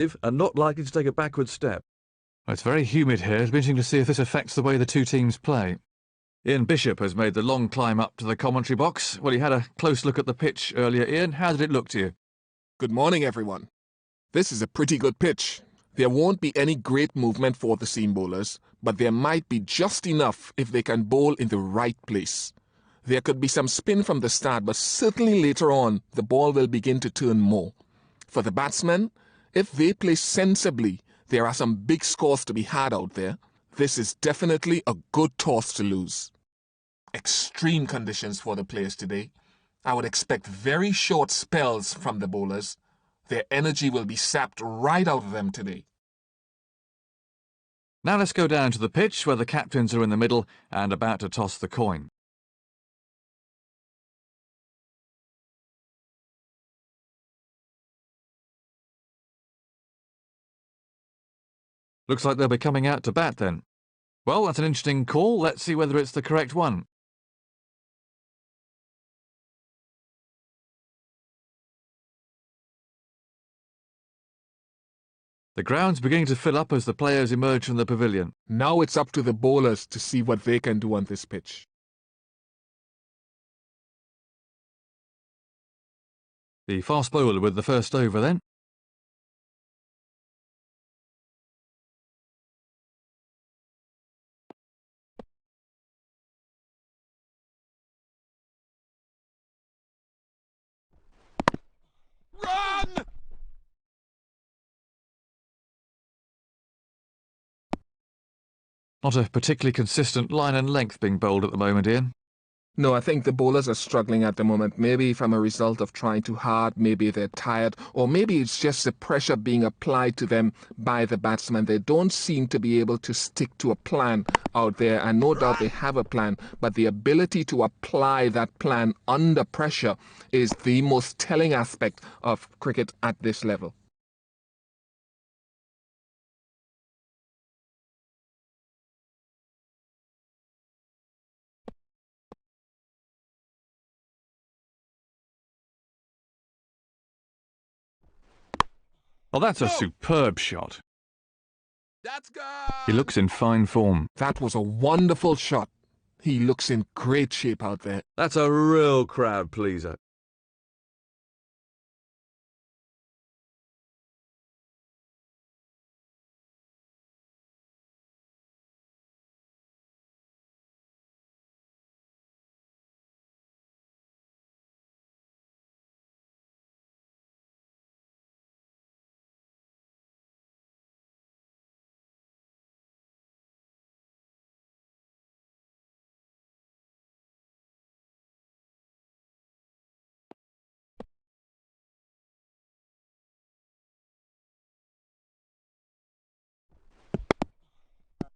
and not likely to take a backward step. It's very humid here. It'll be interesting to see if this affects the way the two teams play. Ian Bishop has made the long climb up to the commentary box. Well, he had a close look at the pitch earlier. Ian, how did it look to you? Good morning, everyone. This is a pretty good pitch. There won't be any great movement for the seam bowlers, but there might be just enough if they can bowl in the right place. There could be some spin from the start, but certainly later on, the ball will begin to turn more. For the batsmen, if they play sensibly, there are some big scores to be had out there. This is definitely a good toss to lose. Extreme conditions for the players today. I would expect very short spells from the bowlers. Their energy will be sapped right out of them today. Now let's go down to the pitch where the captains are in the middle and about to toss the coin. Looks like they'll be coming out to bat then. Well, that's an interesting call. Let's see whether it's the correct one. The ground's beginning to fill up as the players emerge from the pavilion. Now it's up to the bowlers to see what they can do on this pitch. The fast bowler with the first over then. Run! Not a particularly consistent line and length being bowled at the moment, Ian. No, I think the bowlers are struggling at the moment. Maybe from a result of trying too hard, maybe they're tired, or maybe it's just the pressure being applied to them by the batsmen. They don't seem to be able to stick to a plan out there, and no doubt they have a plan, but the ability to apply that plan under pressure is the most telling aspect of cricket at this level. Well, that's a superb shot. That's good! He looks in fine form. That was a wonderful shot. He looks in great shape out there. That's a real crowd pleaser.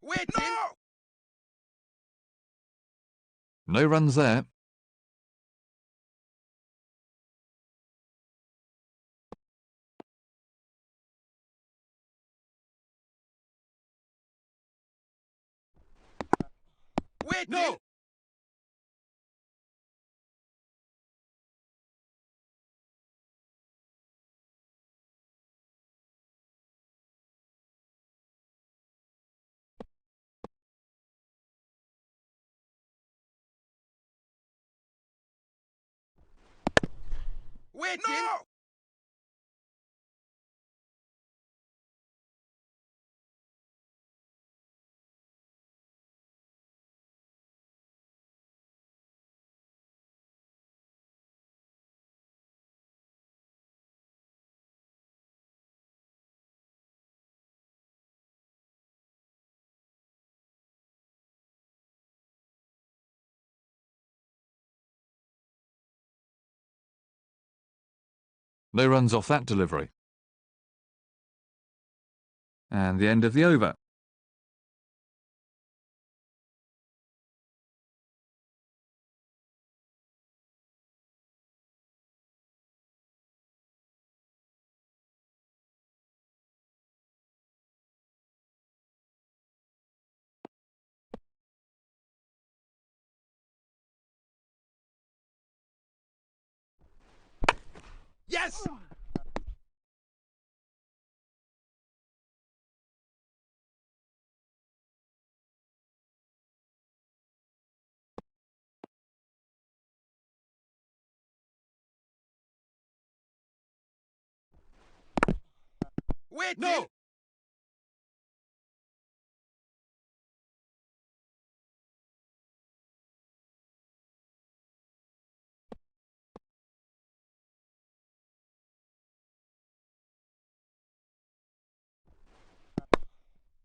Wait, no! No runs there. Wait, no! Wait, no! No runs off that delivery. And the end of the over. Yes! Wait! No!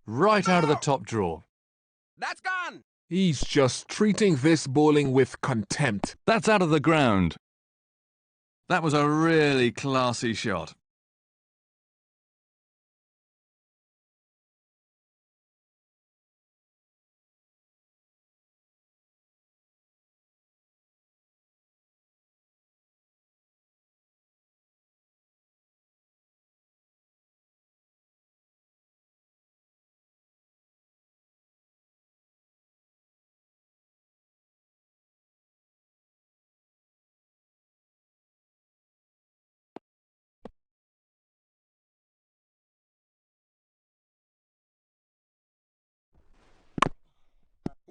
Right out of the top drawer. That's gone! He's just treating this bowling with contempt. That's out of the ground. That was a really classy shot.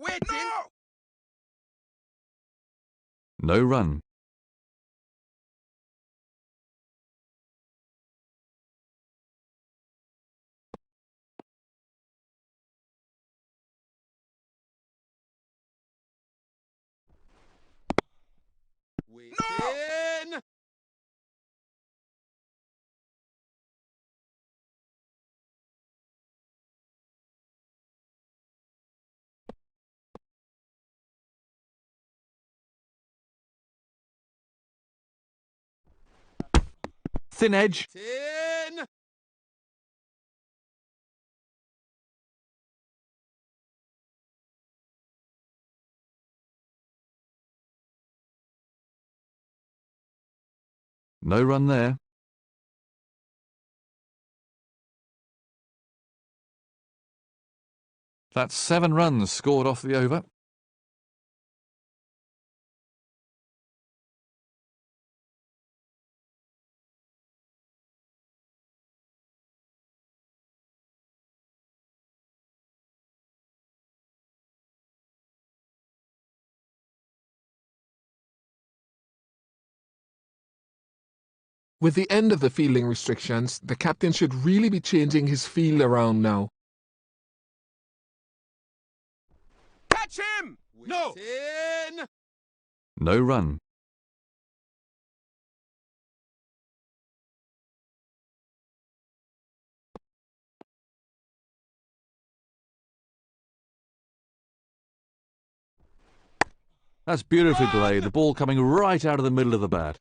Wait! No! No run. Wait! No! Thin edge. 10! No run there. That's 7 runs scored off the over. With the end of the fielding restrictions, the captain should really be changing his field around now. Catch him! No! 10! No run. That's beautifully played. The ball coming right out of the middle of the bat.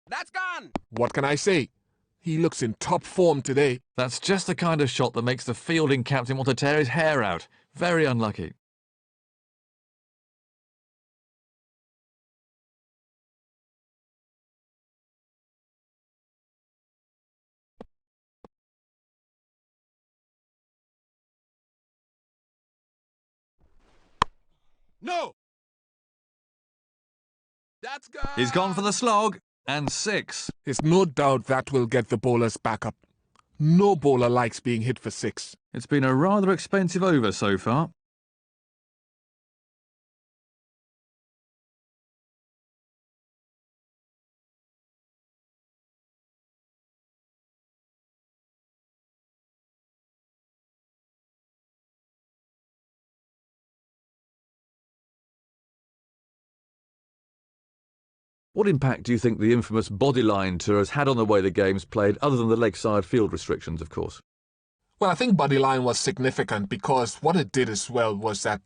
That's gone! What can I say? He looks in top form today. That's just the kind of shot that makes the fielding captain want to tear his hair out. Very unlucky. No! That's gone! He's gone for the slog. And 6. There's no doubt that will get the bowlers back up. No bowler likes being hit for 6. It's been a rather expensive over so far. What impact do you think the infamous bodyline tour has had on the way the game's played, other than the leg side field restrictions, of course? Well, I think bodyline was significant because what it did as well was that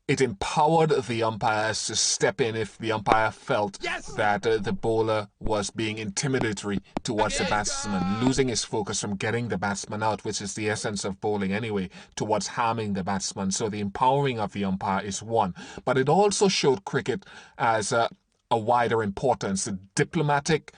it empowered the umpires to step in if the umpire felt that the bowler was being intimidatory towards the batsman, losing his focus from getting the batsman out, which is the essence of bowling anyway, towards harming the batsman. So the empowering of the umpire is one. But it also showed cricket as a wider importance. The diplomatic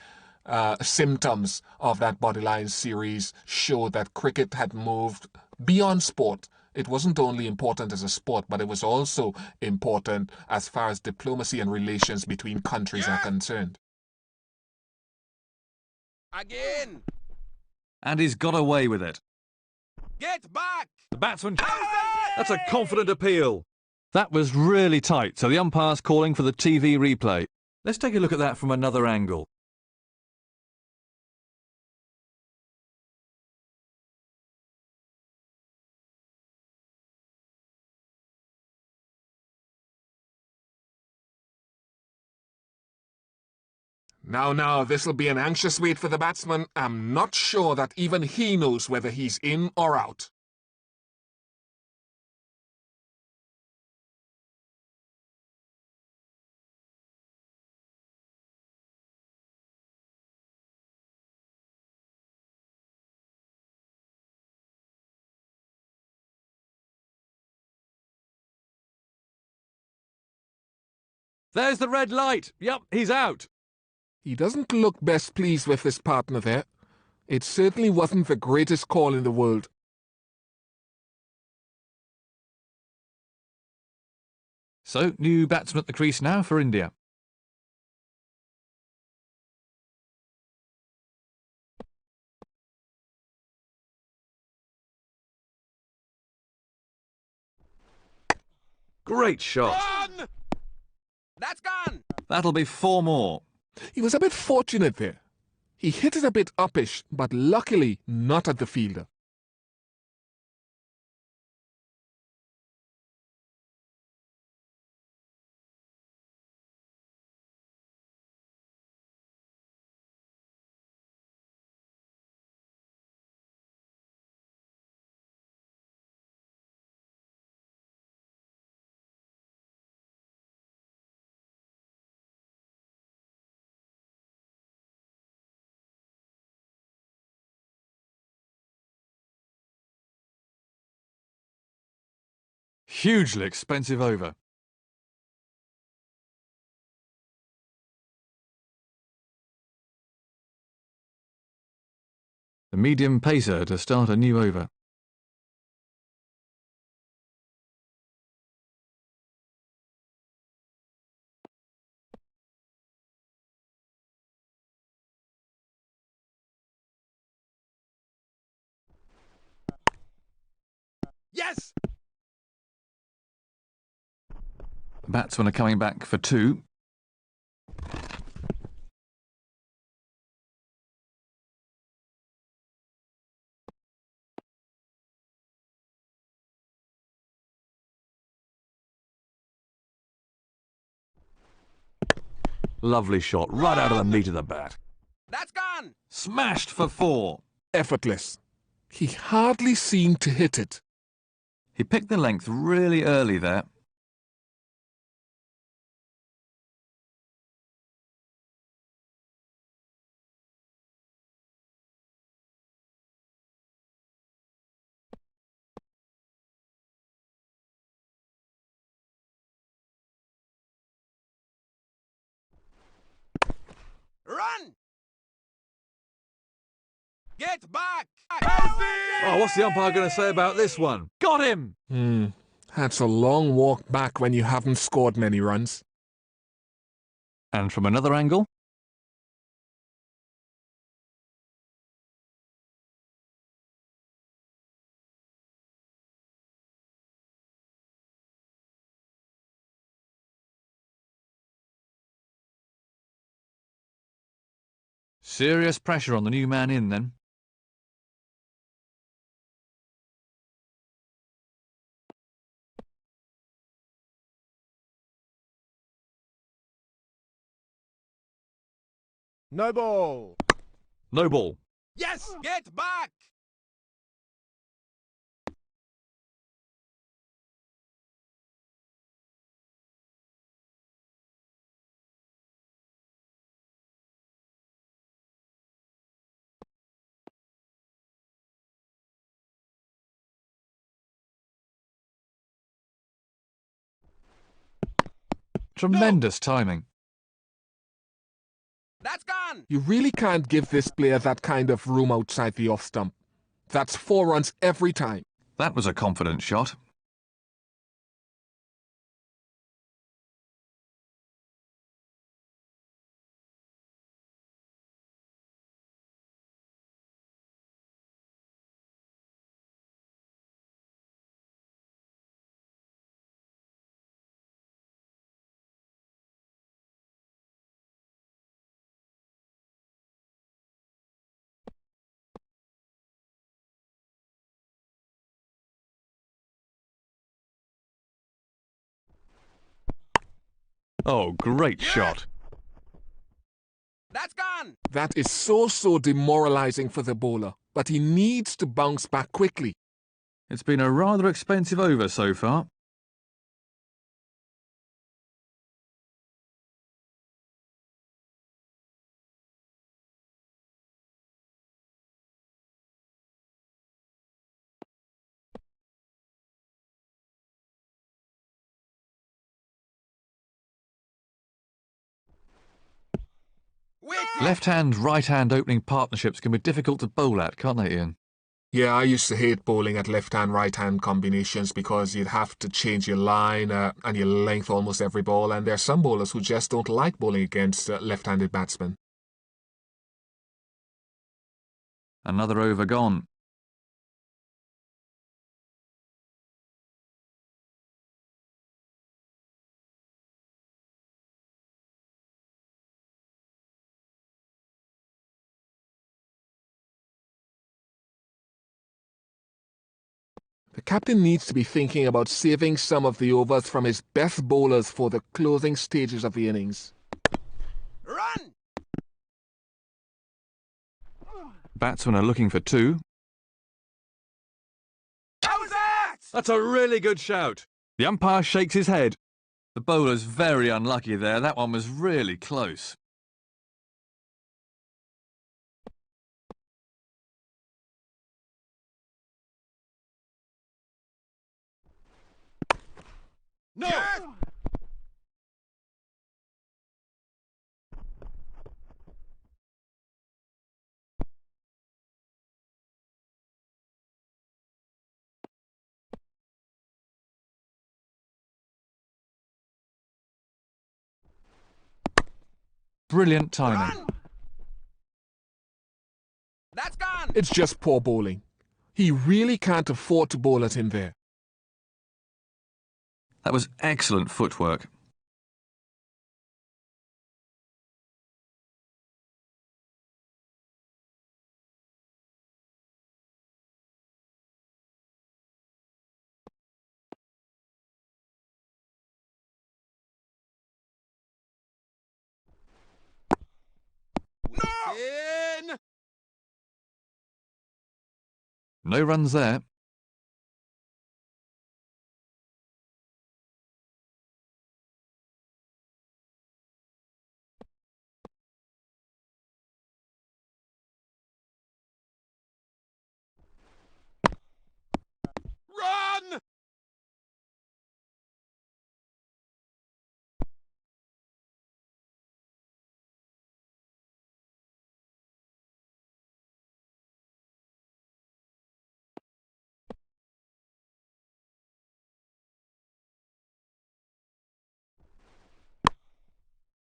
symptoms of that bodyline series showed that cricket had moved beyond sport. It wasn't only important as a sport, but it was also important as far as diplomacy and relations between countries are concerned. Again! And he's got away with it. Get back! The batsman... That's a confident appeal. That was really tight, so the umpire's calling for the TV replay. Let's take a look at that from another angle. Now, this'll be an anxious wait for the batsman. I'm not sure that even he knows whether he's in or out. There's the red light. Yep, he's out. He doesn't look best pleased with his partner there. It certainly wasn't the greatest call in the world. So, new batsman at the crease now for India. Great shot. Run! That's gone. That'll be 4 more. He was a bit fortunate there. He hit it a bit uppish, but luckily not at the fielder. Hugely expensive over. The medium pacer to start a new over. Yes! The batsmen are coming back for 2. Lovely shot, right out of the meat of the bat. That's gone. Smashed for 4. Effortless. He hardly seemed to hit it. He picked the length really early there. Run! Get back! Oh, what's the umpire going to say about this one? Got him! That's a long walk back when you haven't scored many runs. And from another angle, serious pressure on the new man in then. No ball. No ball. Yes! Get back! Tremendous timing. That's gone. You really can't give this player that kind of room outside the off stump. That's 4 runs every time. That was a confident shot. Oh, great shot. That's gone. That is so demoralizing for the bowler, but he needs to bounce back quickly. It's been a rather expensive over so far. Wait. Left-hand, right-hand opening partnerships can be difficult to bowl at, can't they, Ian? Yeah, I used to hate bowling at left-hand, right-hand combinations because you'd have to change your line and your length almost every ball, and there are some bowlers who just don't like bowling against left-handed batsmen. Another over gone. The captain needs to be thinking about saving some of the overs from his best bowlers for the closing stages of the innings. Run. Batsmen are looking for two. How's that? That's a really good shout. The umpire shakes his head. The bowler's very unlucky there. That one was really close. No! Yes. Brilliant timing. Run. That's gone. It's just poor bowling. He really can't afford to bowl at him there. That was excellent footwork. No. In. No runs there. Run.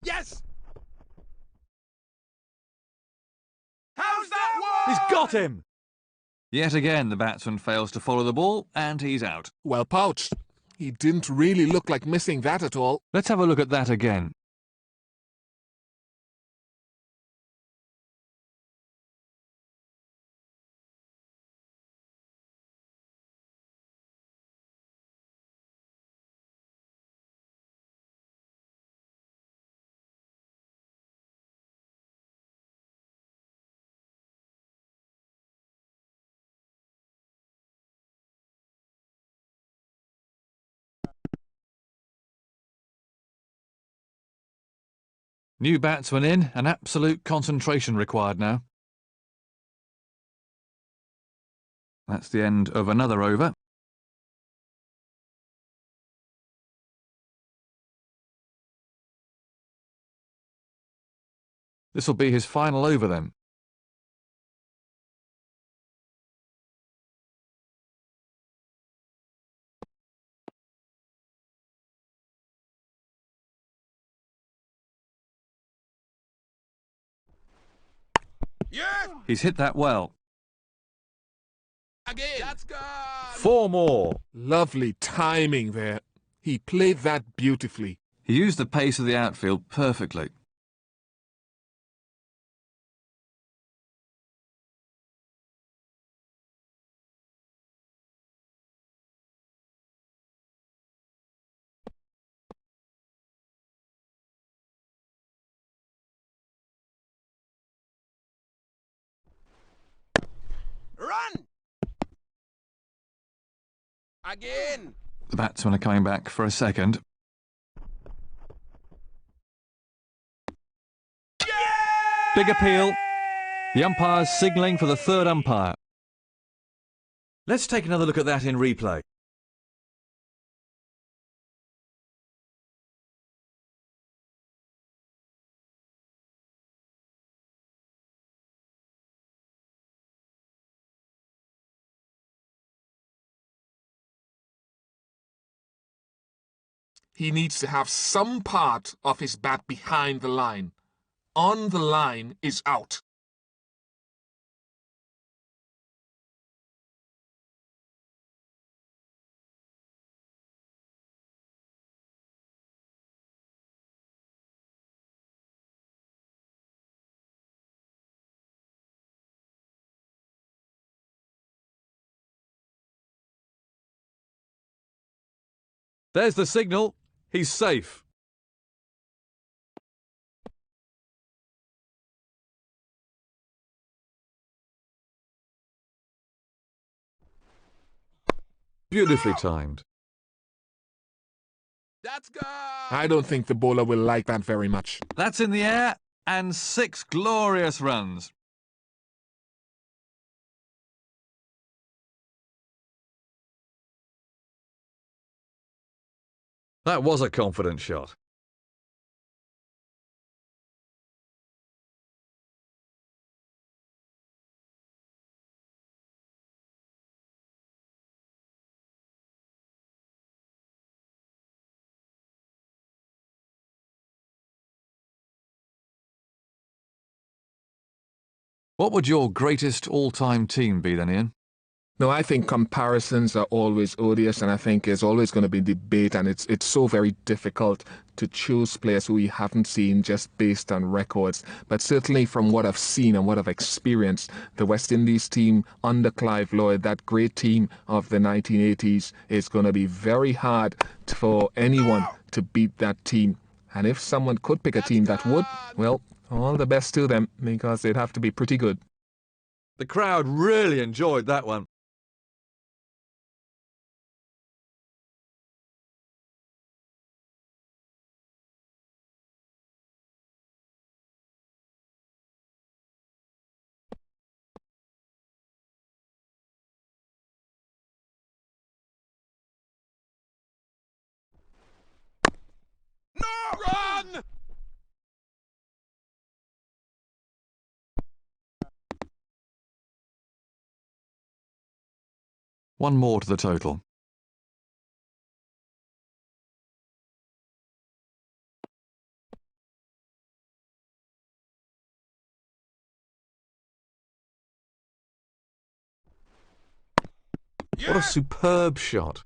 Yes. How's that one? He's got him! Yet again, the batsman fails to follow the ball, and he's out. Well pouched. He didn't really look like missing that at all. Let's have a look at that again. New batsman in, and absolute concentration required now. That's the end of another over. This will be his final over then. Yes. He's hit that well. Again. That's gone. 4 more. Lovely timing there. He played that beautifully. He used the pace of the outfield perfectly. Again. The batsmen are coming back for a second. Big appeal. The umpire's signalling for the third umpire. Let's take another look at that in replay. He needs to have some part of his bat behind the line. On the line is out. There's the signal. He's safe. Beautifully timed. That's good. I don't think the bowler will like that very much. That's in the air, and 6 glorious runs. That was a confident shot. What would your greatest all-time team be then, Ian? No, I think comparisons are always odious, and I think there's always going to be debate, and it's so very difficult to choose players who we haven't seen just based on records. But certainly from what I've seen and what I've experienced, the West Indies team under Clive Lloyd, that great team of the 1980s, is going to be very hard for anyone to beat that team. And if someone could pick a team that would, well, all the best to them, because they'd have to be pretty good. The crowd really enjoyed that one. No! Run! One more to the total. What a superb shot.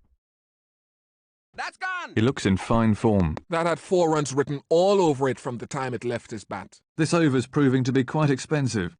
That's gone. He looks in fine form. That had 4 runs written all over it from the time it left his bat. This over's proving to be quite expensive.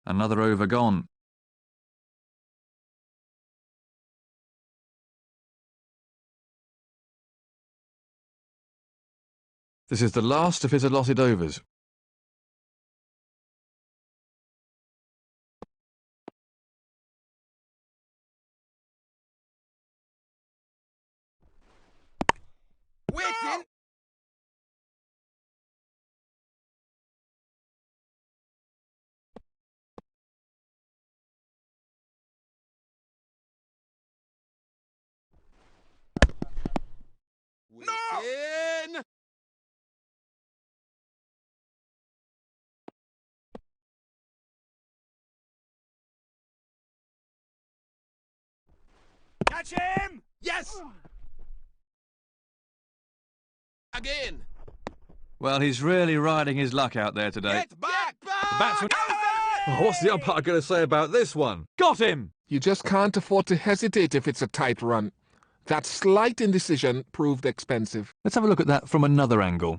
Another over gone. This is the last of his allotted overs. Waiting. No! Catch him! Yes! Again! Well, he's really riding his luck out there today. Get back! The batsman... Oh, what's the umpire going to say about this one? Got him! You just can't afford to hesitate if it's a tight run. That slight indecision proved expensive. Let's have a look at that from another angle.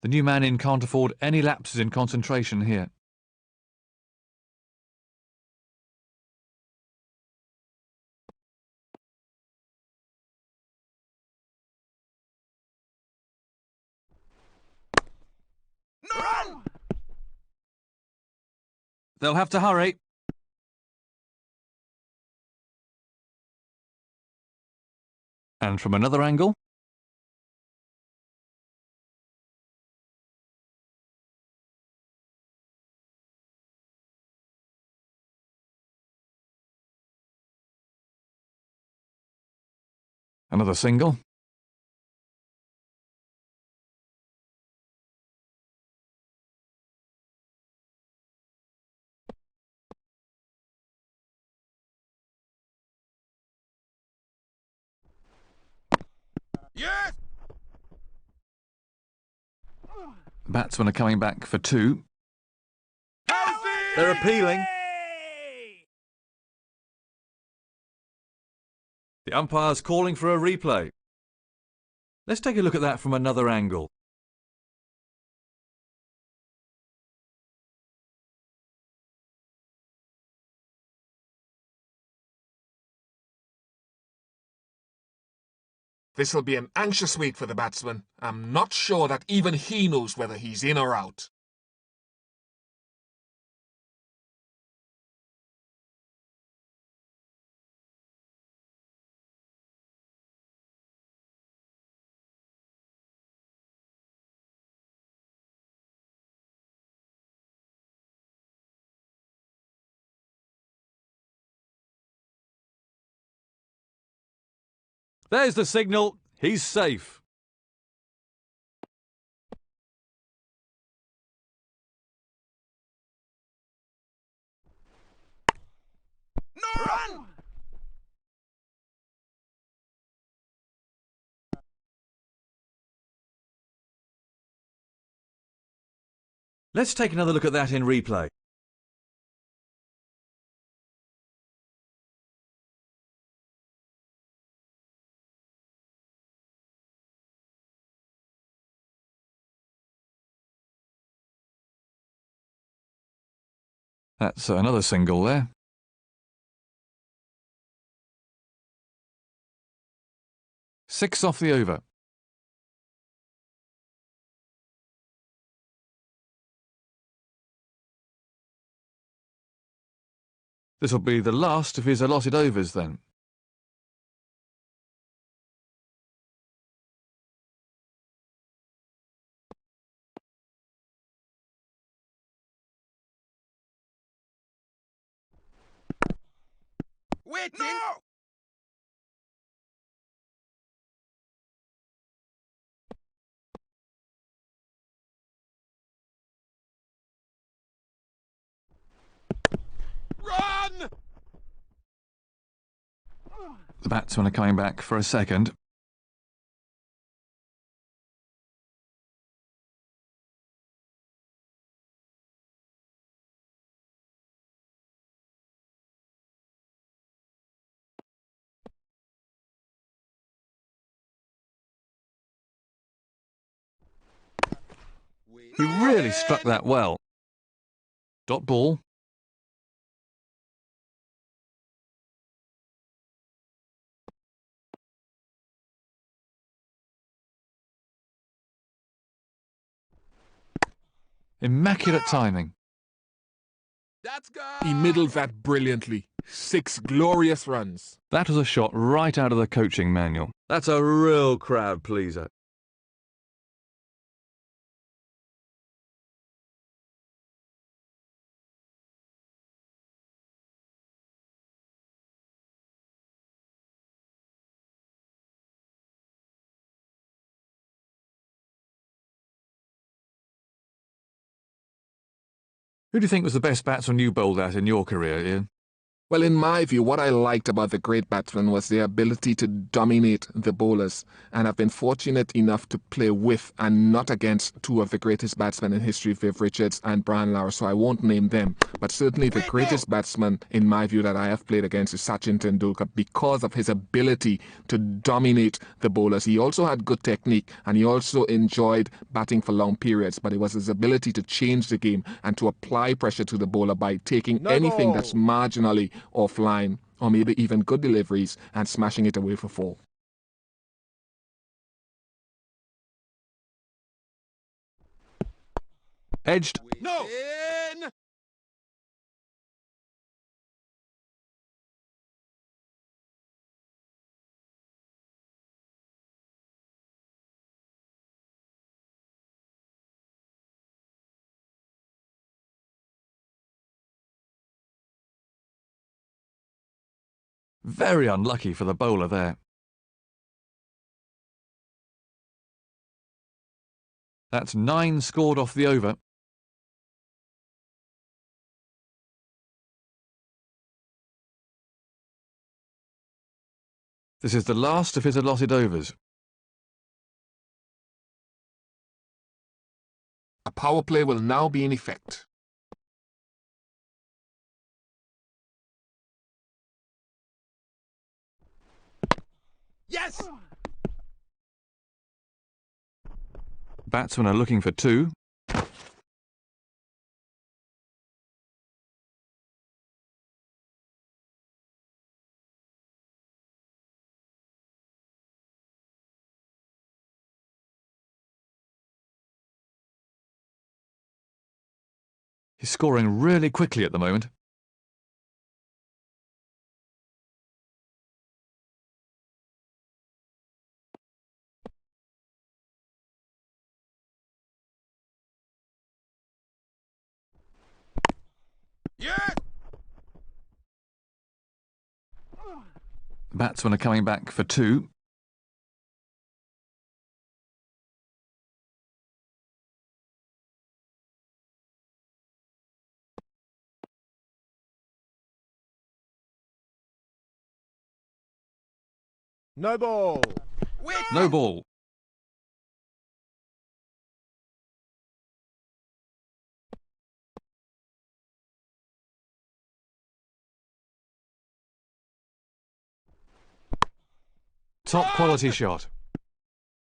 The new man in can't afford any lapses in concentration here. No run! They'll have to hurry. And from another angle. Another single. Yes! The batsmen are coming back for two. They're appealing. The umpire's calling for a replay. Let's take a look at that from another angle. This'll be an anxious week for the batsman. I'm not sure that even he knows whether he's in or out. There's the signal. He's safe. No run! Let's take another look at that in replay. That's another single there. Six off the over. This will be the last of his allotted overs then. Waiting! No! Run! The batsmen are coming back for a second. He really struck that well. Dot ball. Immaculate timing. That's good! He middled that brilliantly. 6 glorious runs. That was a shot right out of the coaching manual. That's a real crowd pleaser. Who do you think was the best batsman you bowled at in your career, Ian? Well, in my view, what I liked about the great batsmen was their ability to dominate the bowlers. And I've been fortunate enough to play with and not against two of the greatest batsmen in history, Viv Richards and Brian Lara, so I won't name them. But certainly the greatest batsman, in my view, that I have played against is Sachin Tendulkar because of his ability to dominate the bowlers. He also had good technique and he also enjoyed batting for long periods, but it was his ability to change the game and to apply pressure to the bowler by taking No anything ball. that's marginally offline or maybe even good deliveries and smashing it away for four. Edged. No. In. Very unlucky for the bowler there. That's 9 scored off the over. This is the last of his allotted overs. A power play will now be in effect. Yes. Batsmen are looking for 2. He's scoring really quickly at the moment. Yes. Batsmen are coming back for 2. No ball. Wait. No ball. Top quality shot.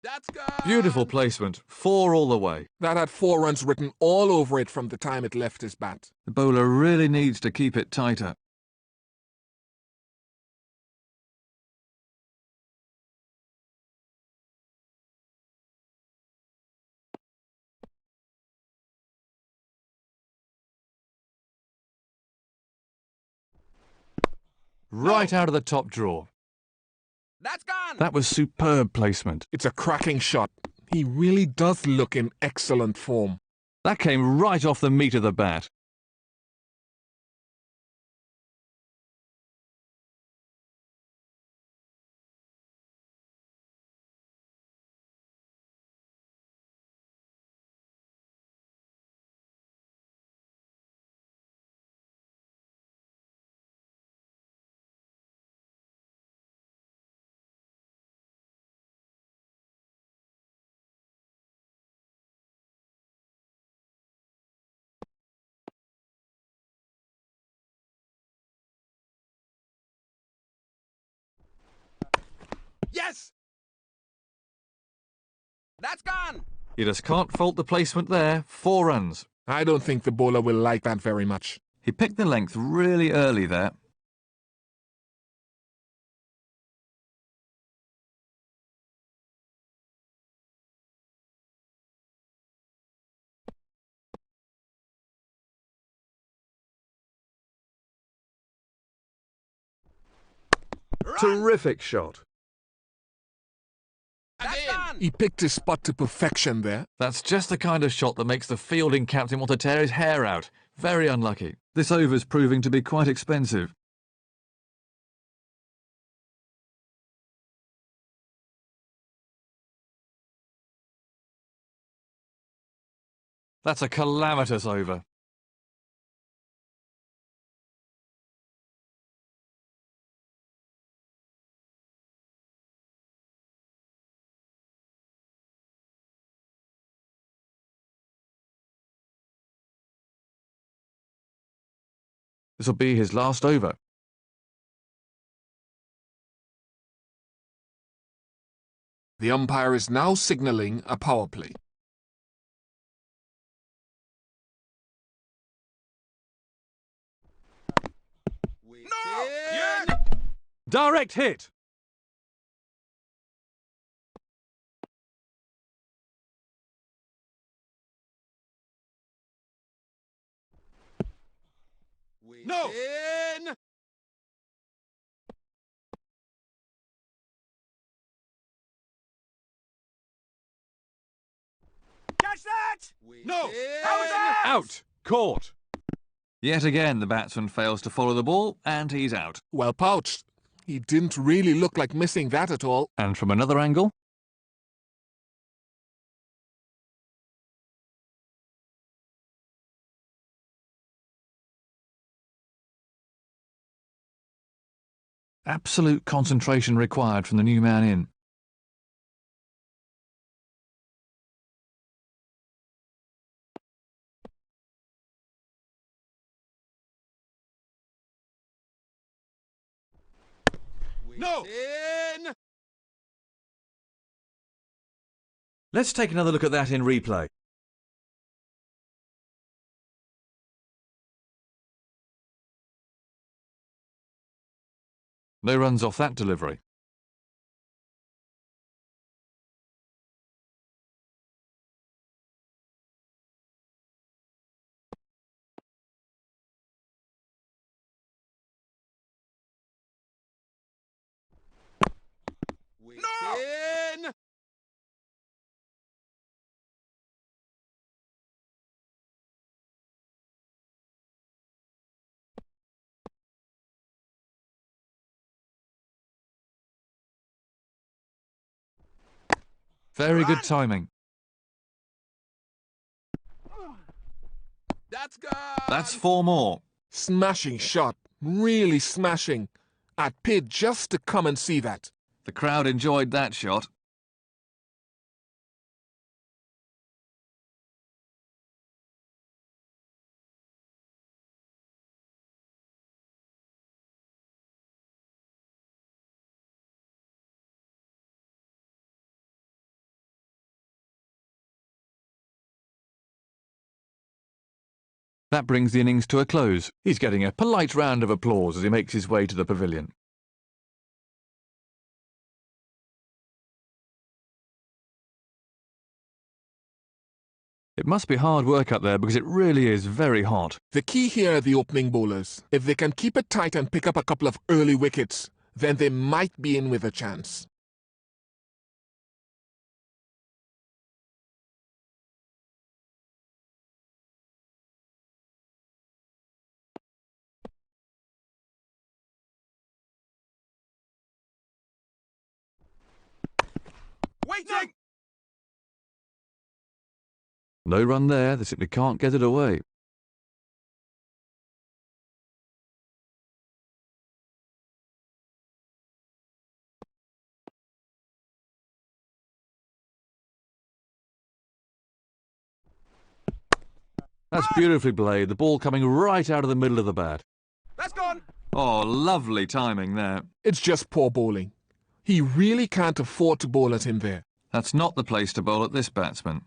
That's good. Beautiful placement. 4 all the way. That had 4 runs written all over it from the time it left his bat. The bowler really needs to keep it tighter. Right out of the top drawer. That's gone. That was superb placement. It's a cracking shot. He really does look in excellent form. That came right off the meat of the bat. Yes. That's gone. You just can't fault the placement there. 4 runs. I don't think the bowler will like that very much. He picked the length really early there. Run. Terrific shot. That's Again. gone. He picked his spot to perfection there. That's just the kind of shot that makes the fielding captain want to tear his hair out. Very unlucky. This over's proving to be quite expensive. That's a calamitous over. This will be his last over. The umpire is now signalling a power play. No! Yeah! Direct hit! No! In! Catch that! No! How was that? Out! Caught! Yet again, the batsman fails to follow the ball, and he's out. Well pouched. He didn't really look like missing that at all. And from another angle, absolute concentration required from the new man in. No! In! Let's take another look at that in replay. No runs off that delivery. No! In! Very good timing. That's gone! That's 4 more. Smashing shot. Really smashing. I'd pay just to come and see that. The crowd enjoyed that shot. That brings the innings to a close. He's getting a polite round of applause as he makes his way to the pavilion. It must be hard work up there because it really is very hot. The key here are the opening bowlers. If they can keep it tight and pick up a couple of early wickets, then they might be in with a chance. Waiting! No run there, they simply can't get it away. That's beautifully played, the ball coming right out of the middle of the bat. That's gone! Oh, lovely timing there. It's just poor bowling. He really can't afford to bowl at him there. That's not the place to bowl at this batsman.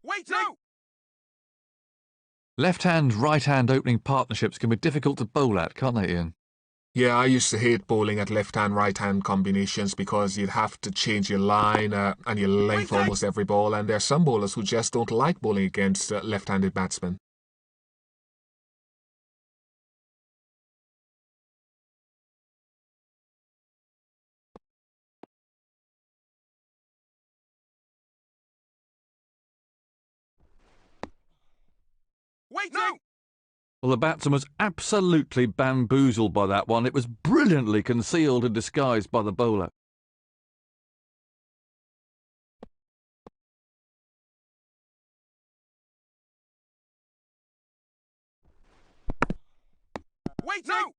Waiting! No! Left-hand, right-hand opening partnerships can be difficult to bowl at, can't they, Ian? Yeah, I used to hate bowling at left-hand, right-hand combinations because you'd have to change your line and your length for almost every ball, and there are some bowlers who just don't like bowling against left-handed batsmen. Waiting! No! Well, the batsman was absolutely bamboozled by that one. It was brilliantly concealed and disguised by the bowler. Waiting! No!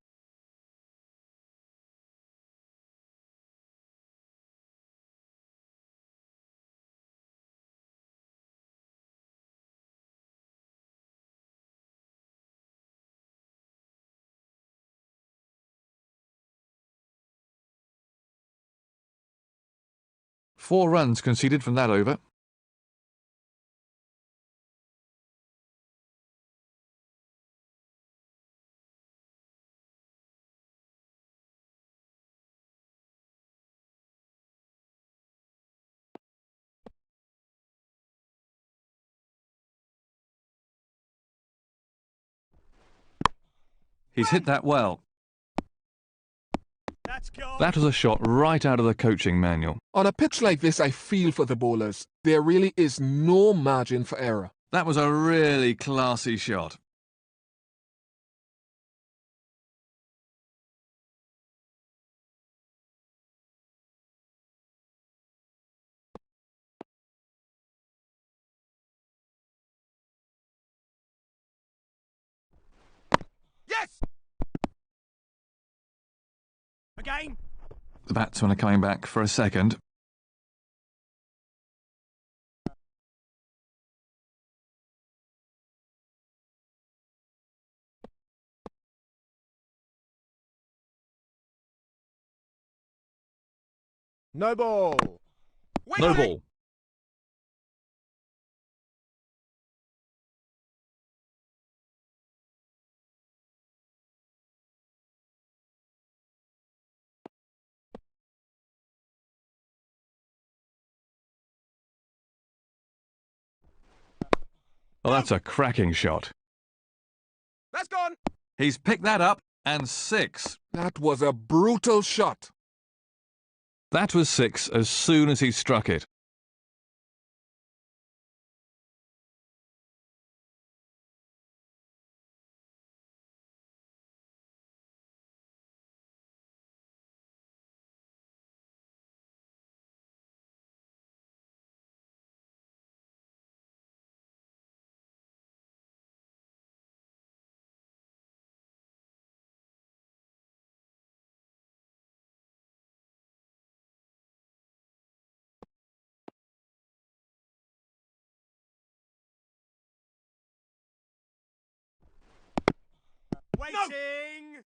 Four runs conceded from that over. He's hit that well. That's gone. That was a shot right out of the coaching manual. On a pitch like this, I feel for the bowlers. There really is no margin for error. That was a really classy shot. Yes! Again. The batsmen are coming back for a second. No ball. Waiting! No ball. Oh, that's a cracking shot. That's gone! He's picked that up and six. That was a brutal shot. That was six as soon as he struck it. Waiting.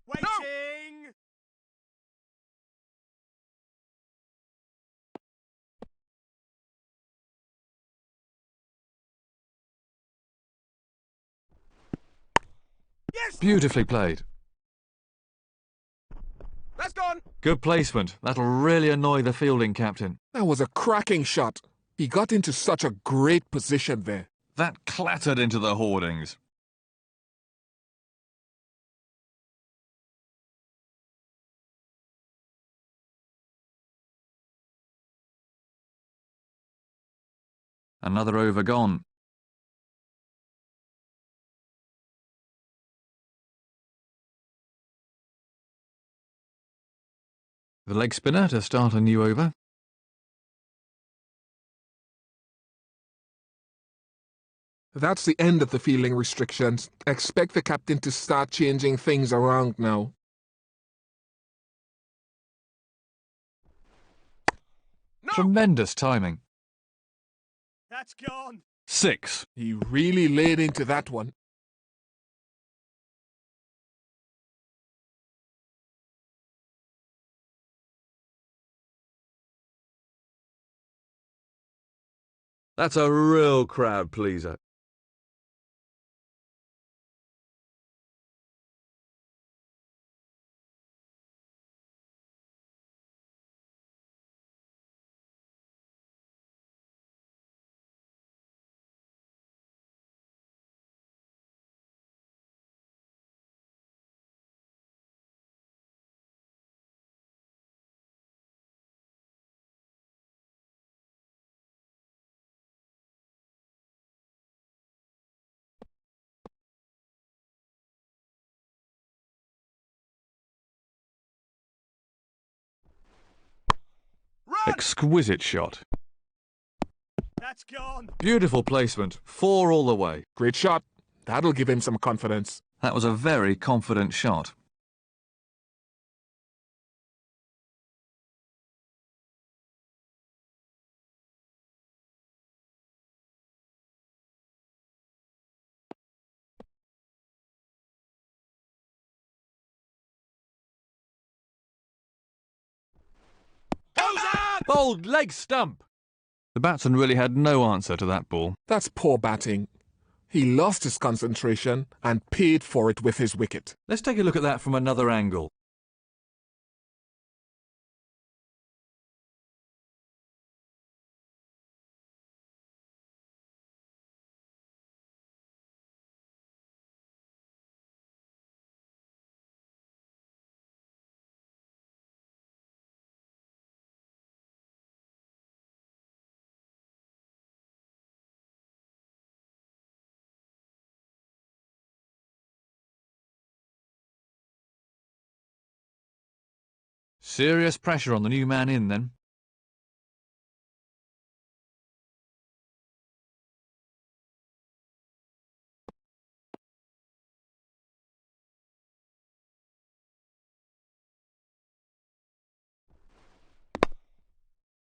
Waiting. Yes. Beautifully played. That's gone! Good placement. That'll really annoy the fielding captain. That was a cracking shot. He got into such a great position there. That clattered into the hoardings. Another over gone. The leg spinner to start a new over. That's the end of the fielding restrictions. Expect the captain to start changing things around now. No! Tremendous timing. That's gone. Six. He really laid into that one. That's a real crowd pleaser. Exquisite shot. That's gone. Beautiful placement. 4 all the way. Great shot. That'll give him some confidence. That was a very confident shot. Goes up! Bold leg stump. The batsman really had no answer to that ball. That's poor batting. He lost his concentration and paid for it with his wicket. Let's take a look at that from another angle. Serious pressure on the new man in then.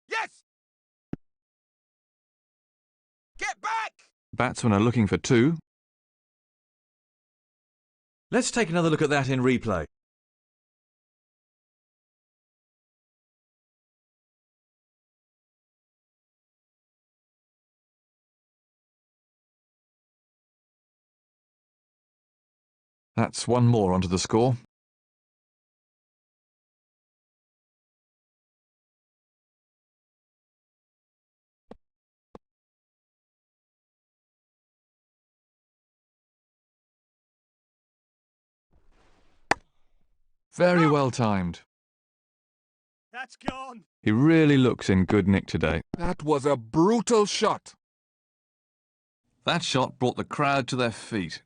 Yes! Get back! Batsmen are looking for 2. Let's take another look at that in replay. That's 1 more onto the score. Very well timed. That's gone. He really looks in good nick today. That was a brutal shot. That shot brought the crowd to their feet.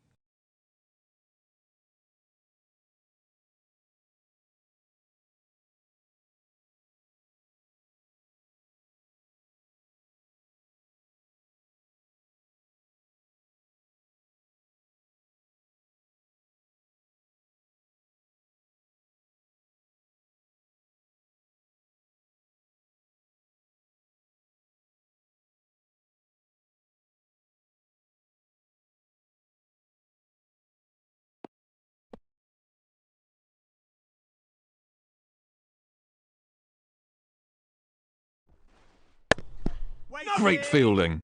Waiting. Great fielding.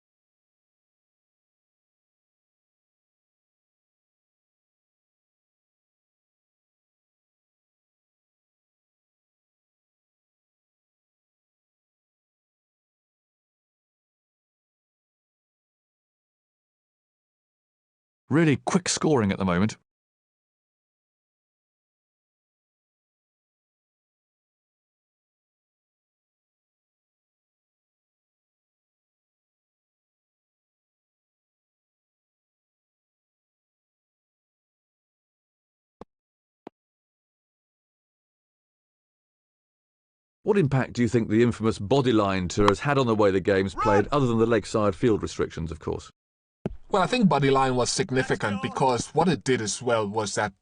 Really quick scoring at the moment. What impact do you think the infamous bodyline tour has had on the way the game's played, other than the leg side field restrictions, of course? Well, I think bodyline was significant because what it did as well was that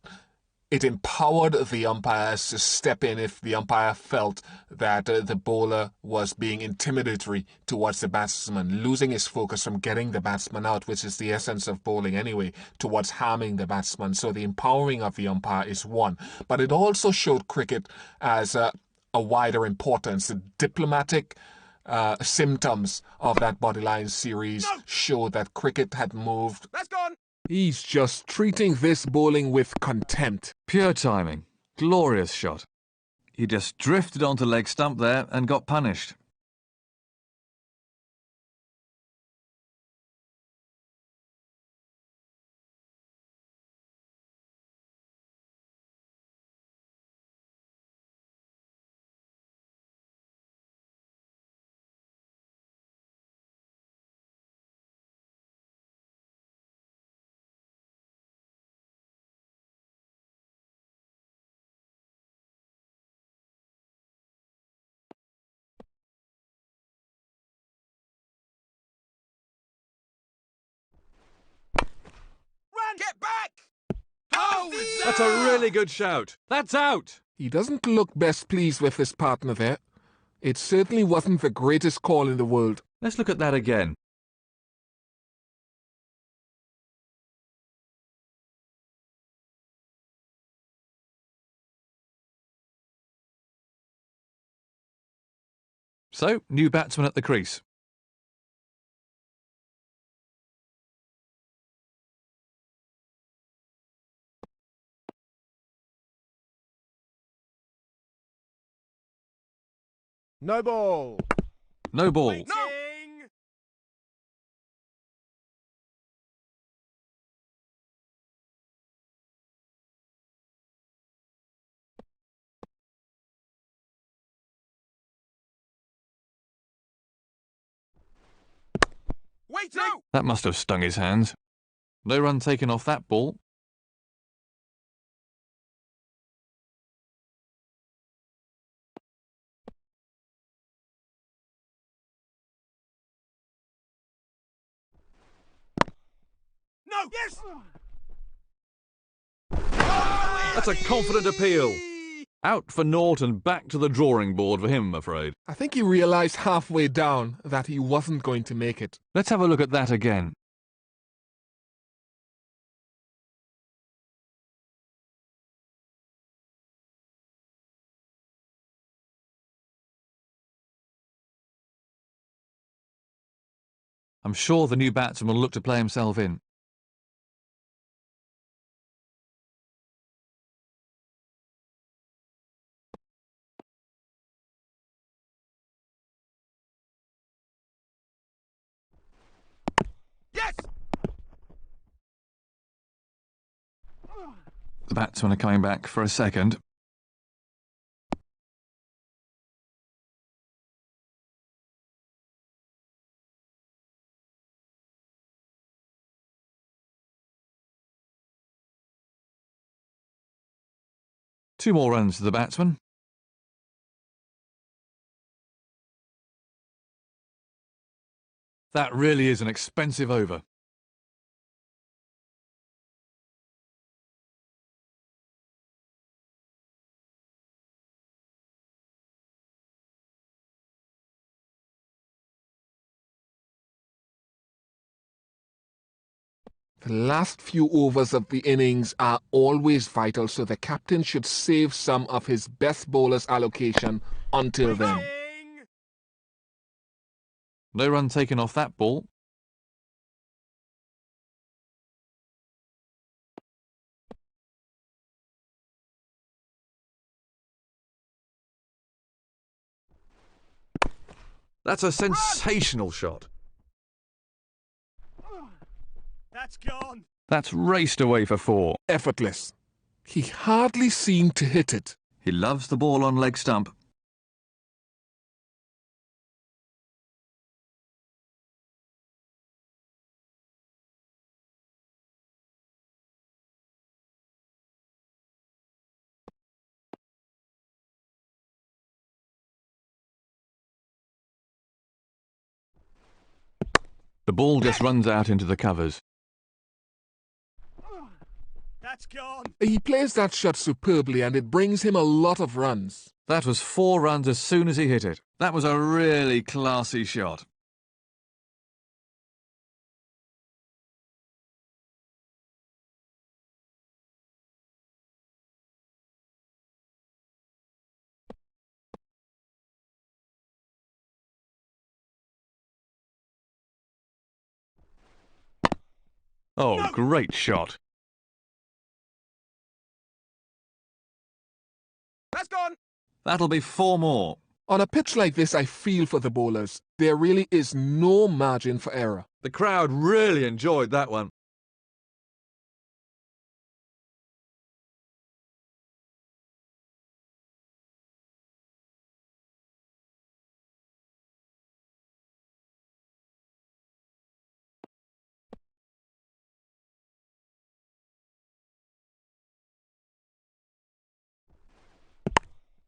it empowered the umpires to step in if the umpire felt that the bowler was being intimidatory towards the batsman, losing his focus from getting the batsman out, which is the essence of bowling anyway, towards harming the batsman. So the empowering of the umpire is one. But it also showed cricket as a wider importance. The diplomatic symptoms of that bodyline series show that cricket had moved. That's gone! He's just treating this bowling with contempt. Pure timing. Glorious shot. He just drifted onto leg stump there and got punished. That's a really good shout. That's out. He doesn't look best pleased with his partner there. It certainly wasn't the greatest call in the world. Let's look at that again. So, new batsman at the crease. No ball. No ball. Waiting. Wait, no! That must have stung his hands. No run taken off that ball. No! Yes! That's a confident appeal. Out for naught and back to the drawing board for him, I'm afraid. I think he realized halfway down that he wasn't going to make it. Let's have a look at that again. I'm sure the new batsman will look to play himself in. Yes! The batsmen are coming back for a second. Two more runs to the batsman. That really is an expensive over. The last few overs of the innings are always vital, so the captain should save some of his best bowlers' allocation until then. Waiting. No run taken off that ball. That's a sensational shot. That's gone. That's raced away for four. Effortless. He hardly seemed to hit it. He loves the ball on leg stump. The ball just runs out into the covers. That's gone. He plays that shot superbly and it brings him a lot of runs. That was 4 runs as soon as he hit it. That was a really classy shot. Oh, great shot. That's gone! That'll be 4 more. On a pitch like this, I feel for the bowlers. There really is no margin for error. The crowd really enjoyed that one.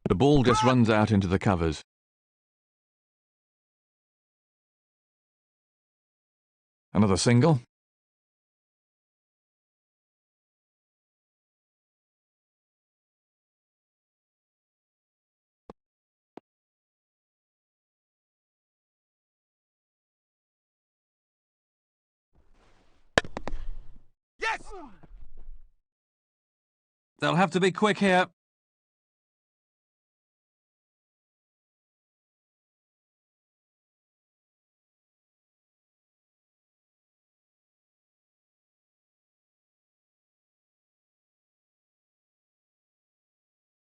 The ball just runs out into the covers. Another single. They'll have to be quick here.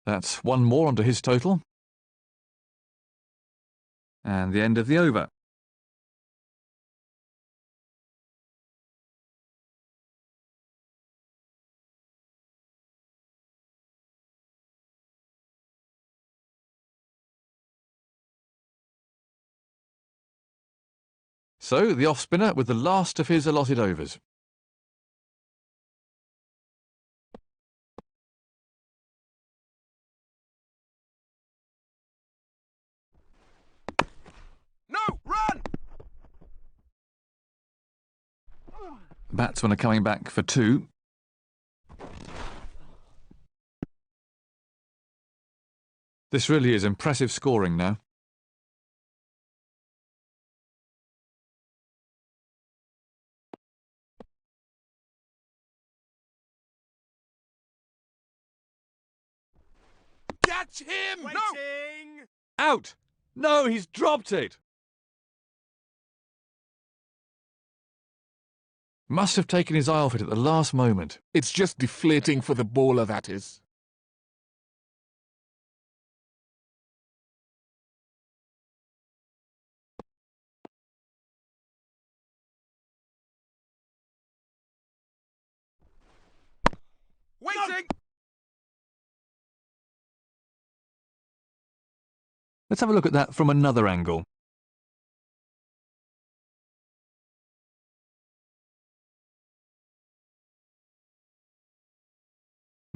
That's one more onto his total. And the end of the over. So, the off-spinner with the last of his allotted overs. No, run! The batsmen are coming back for two. This really is impressive scoring now. Catch him! No! Waiting! Out! No, he's dropped it! Must have taken his eye off it at the last moment. It's just deflating for the bowler, that is. Waiting! Let's have a look at that from another angle.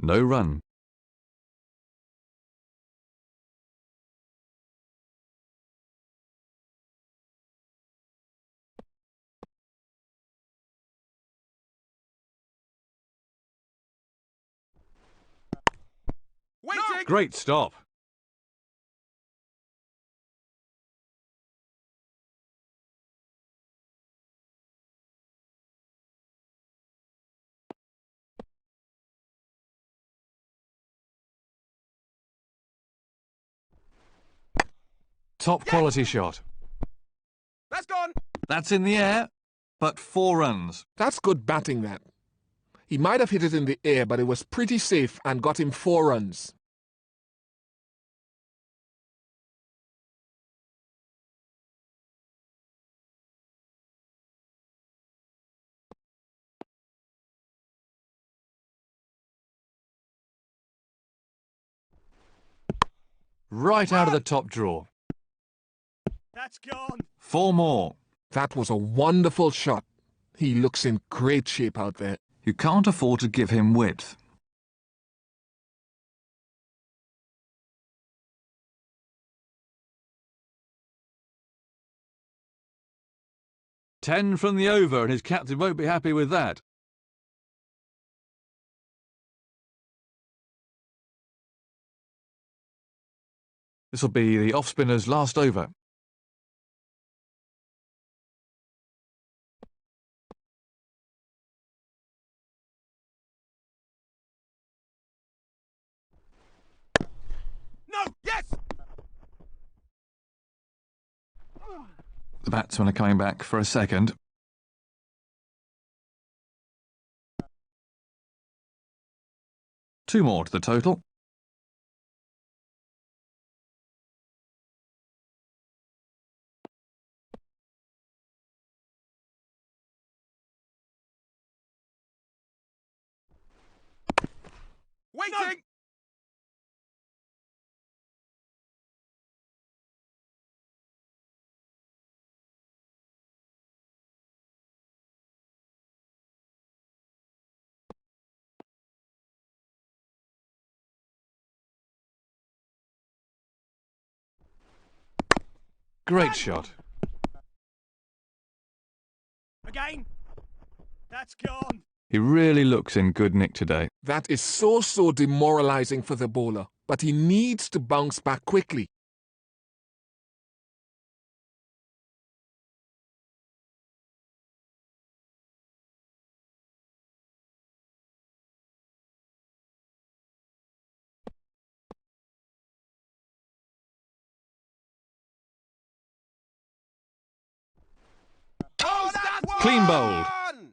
No run. Waiting! Great stop. Top quality shot. That's gone! That's in the air, but 4 runs. That's good batting, that. He might have hit it in the air, but it was pretty safe and got him 4 runs. Right out of the top drawer. That's gone. 4 more. That was a wonderful shot. He looks in great shape out there. You can't afford to give him width. "10 from the over, and his captain won't be happy with that." This will be the off-spinner's last over. No! Yes! The batsmen are coming back for a second. Two more to the total. Waiting! Great shot. Again. That's gone. He really looks in good nick today. That is so demoralizing for the bowler, but he needs to bounce back quickly. Clean bowled. Run!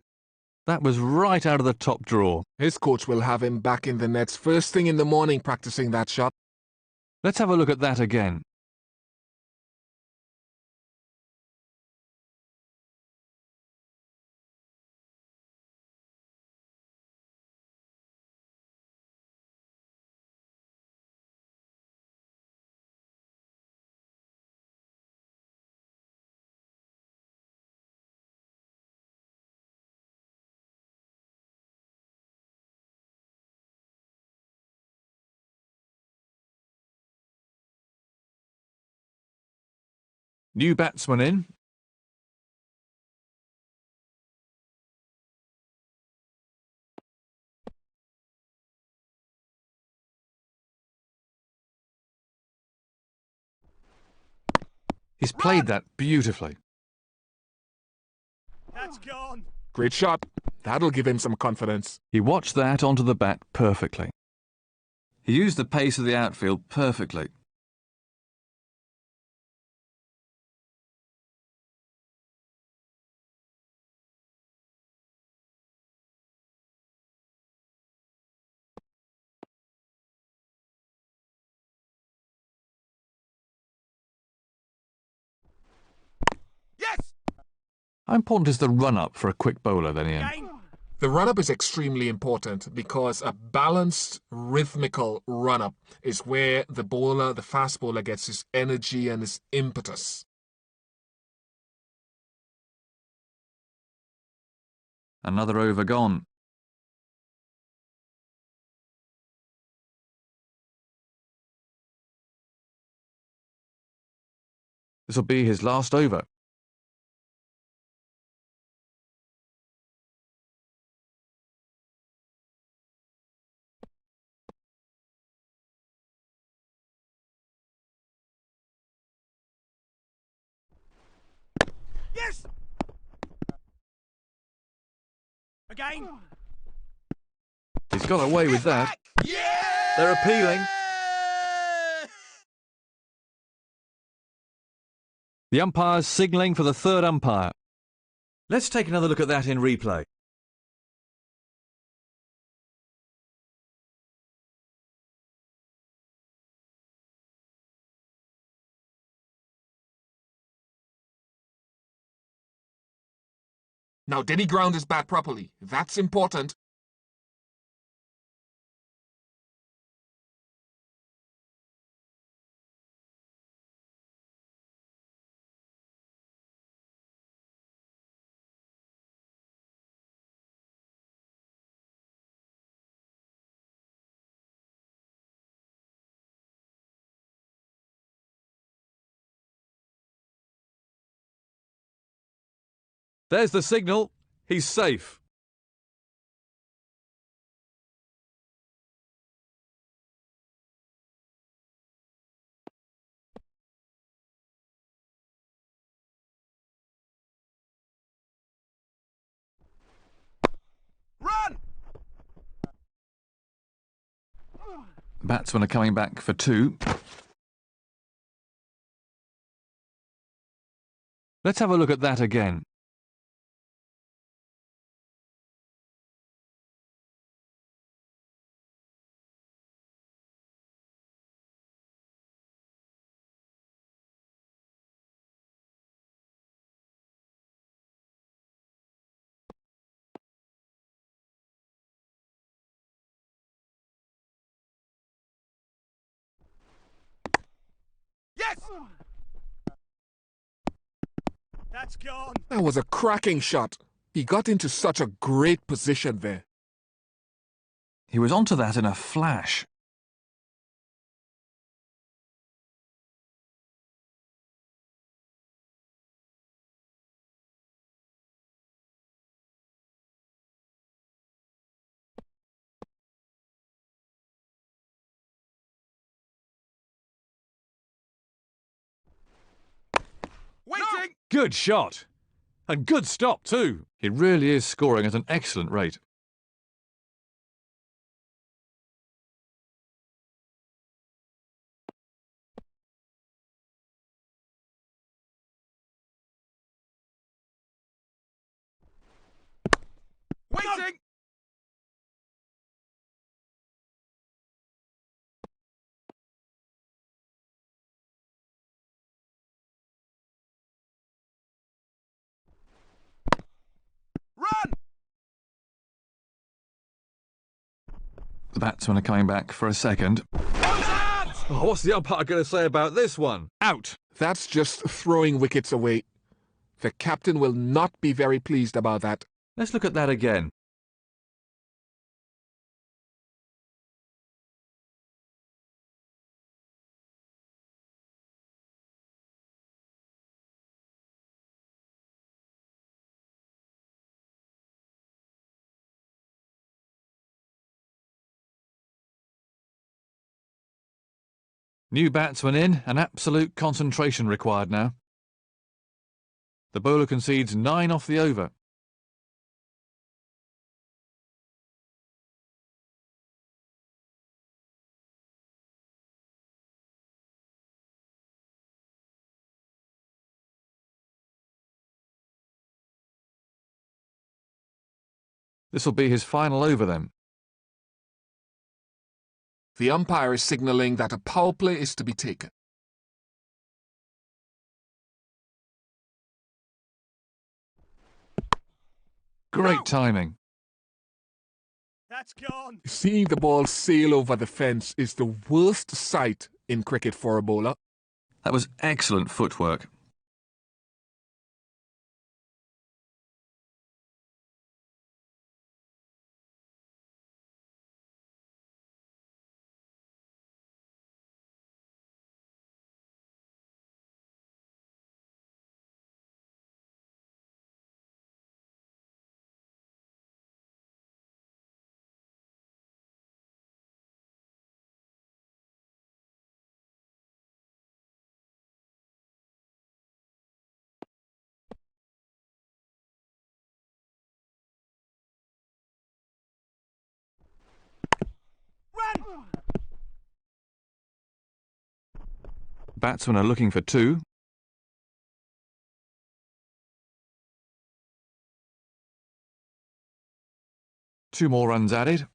That was right out of the top drawer. His coach will have him back in the nets first thing in the morning practicing that shot. Let's have a look at that again. New batsman in. He's played that beautifully. That's gone. Great shot. That'll give him some confidence. He watched that onto the bat perfectly. He used the pace of the outfield perfectly. Yes! How important is the run-up for a quick bowler then, Ian? Again. The run-up is extremely important because a balanced, rhythmical run-up is where the bowler, the fast bowler, gets his energy and his impetus. Another over gone. This will be his last over. Yes. Again. He's got away with that. Yeah! They're appealing. The umpire's signalling for the third umpire. Let's take another look at that in replay. Now, did he ground his bat properly? That's important. There's the signal. He's safe. Run! The batsmen are coming back for two. Let's have a look at that again. Yes! That's gone. That was a cracking shot. He got into such a great position there. He was onto that in a flash. Waiting! Good shot. And good stop too. He really is scoring at an excellent rate. The batsmen are coming back for a second. Oh, what's the umpire going to say about this one? Out! That's just throwing wickets away. The captain will not be very pleased about that. Let's look at that again. New batsman in, and absolute concentration required now. The bowler concedes 9 off the over. This will be his final over then. The umpire is signalling that a power play is to be taken. Great timing. That's gone. Seeing the ball sail over the fence is the worst sight in cricket for a bowler. That was excellent footwork. Run! Batsmen are looking for 2. Two more runs added.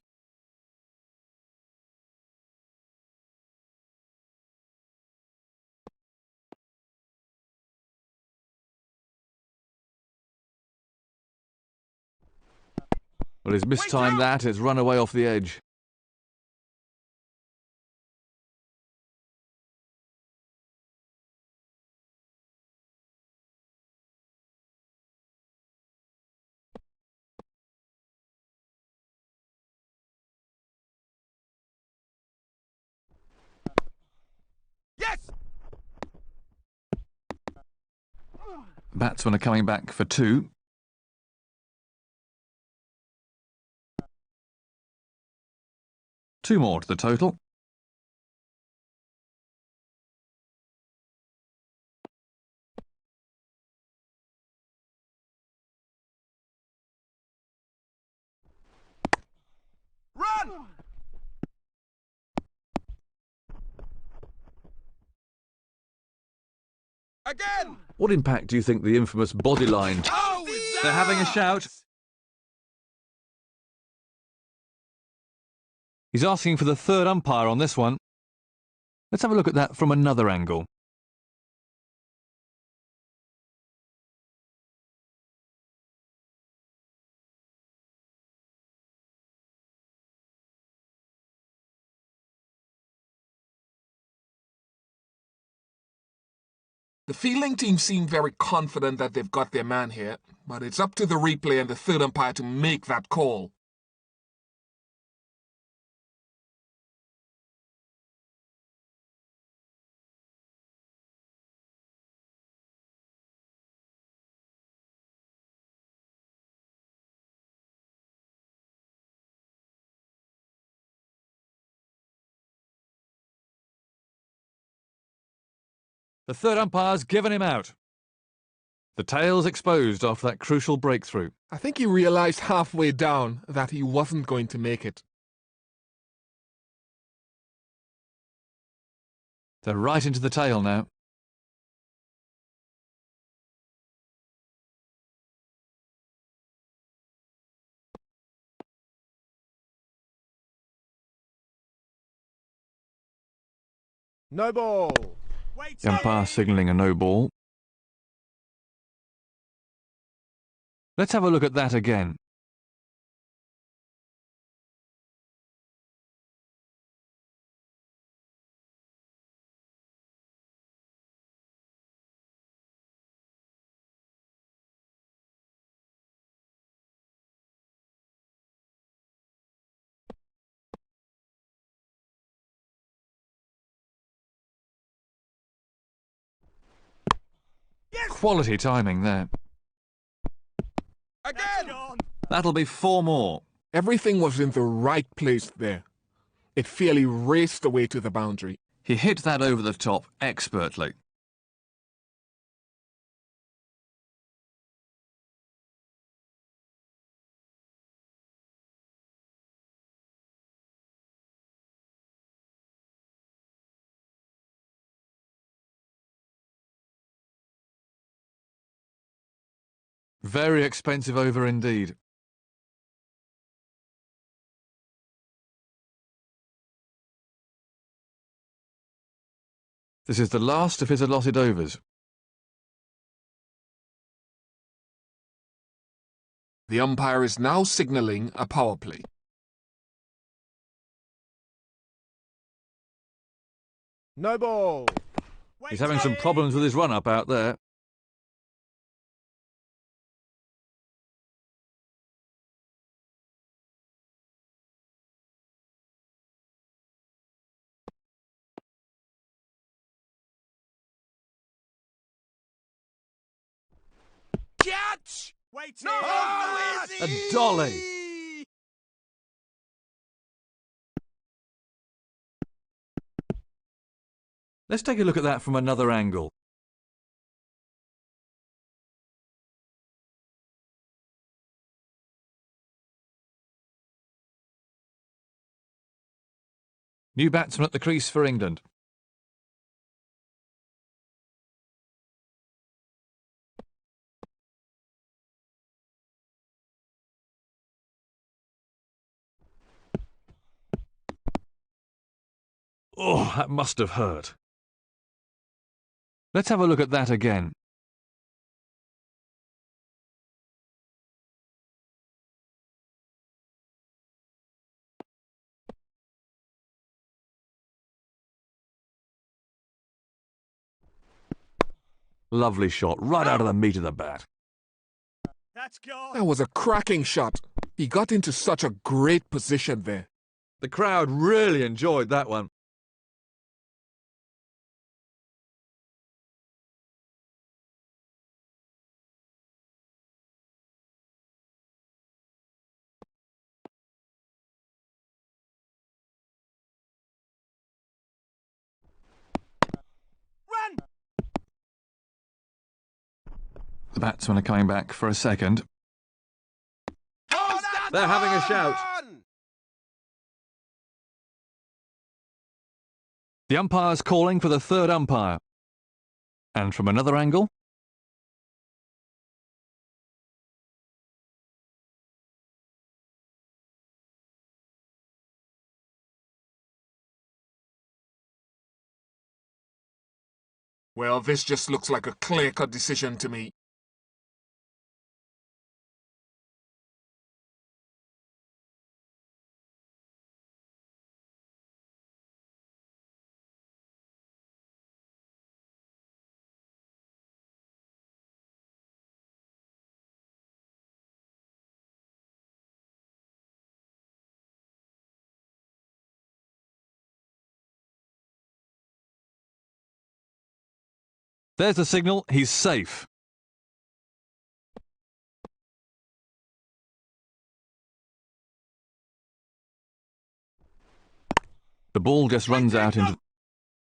Well, he's mistimed that. It's run away off the edge. Yes! Batsmen are coming back for 2. Two more to the total. Run! Again! What impact do you think the infamous body line... Oh, is They're having a shout. He's asking for the third umpire on this one. Let's have a look at that from another angle. The fielding team seem very confident that they've got their man here, but it's up to the replay and the third umpire to make that call. The third umpire's given him out. The tail's exposed after that crucial breakthrough. I think he realized halfway down that he wasn't going to make it. They're right into the tail now. No ball. Wait. The umpire signalling a no ball. Let's have a look at that again. Quality timing there. That's Again! gone. That'll be 4 more. Everything was in the right place there. It fairly raced away to the boundary. He hit that over the top expertly. Very expensive over indeed. This is the last of his allotted overs. The umpire is now signalling a power play. No ball. He's having some problems with his run-up out there. Catch! Wait. No! Oh, easy! A dolly. Let's take a look at that from another angle. New batsman at the crease for England. Oh, that must have hurt. Let's have a look at that again. Lovely shot, right out of the meat of the bat. That's gone. That was a cracking shot. He got into such a great position there. The crowd really enjoyed that one. Run. The batsmen are coming back for a second. Oh, that's They're having a shout. gone! The umpire's calling for the third umpire. And from another angle, Well, this just looks like a clear-cut decision to me. there's the signal, he's safe. The ball just runs out into...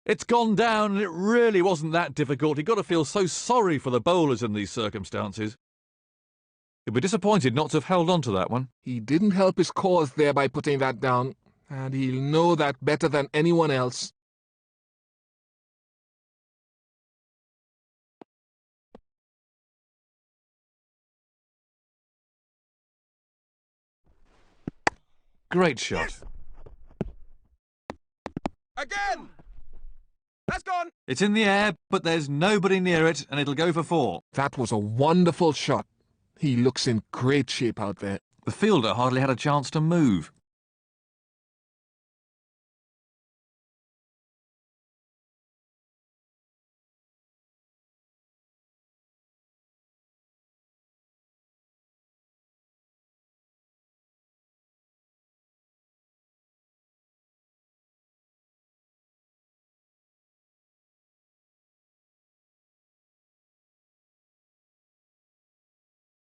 It's gone down, and it really wasn't that difficult. You've got to feel so sorry for the bowlers in these circumstances. He'll be disappointed not to have held on to that one. He didn't help his cause there by putting that down, and he'll know that better than anyone else. Great shot. Again! That's gone! It's in the air, but there's nobody near it, and it'll go for 4. That was a wonderful shot. He looks in great shape out there. The fielder hardly had a chance to move.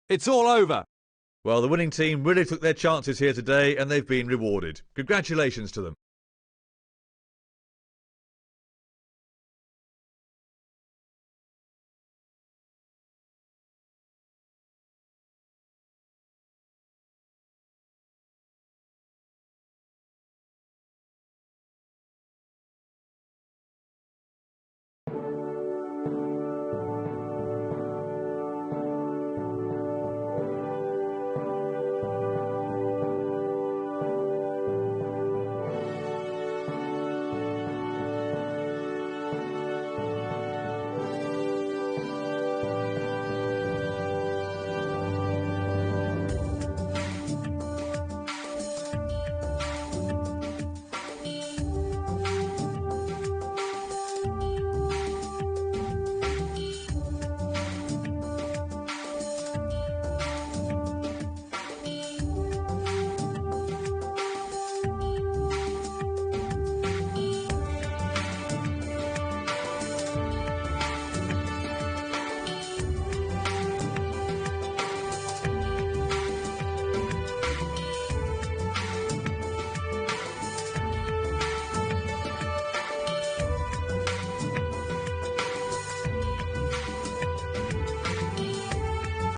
It's all over. Well, the winning team really took their chances here today and they've been rewarded. Congratulations to them.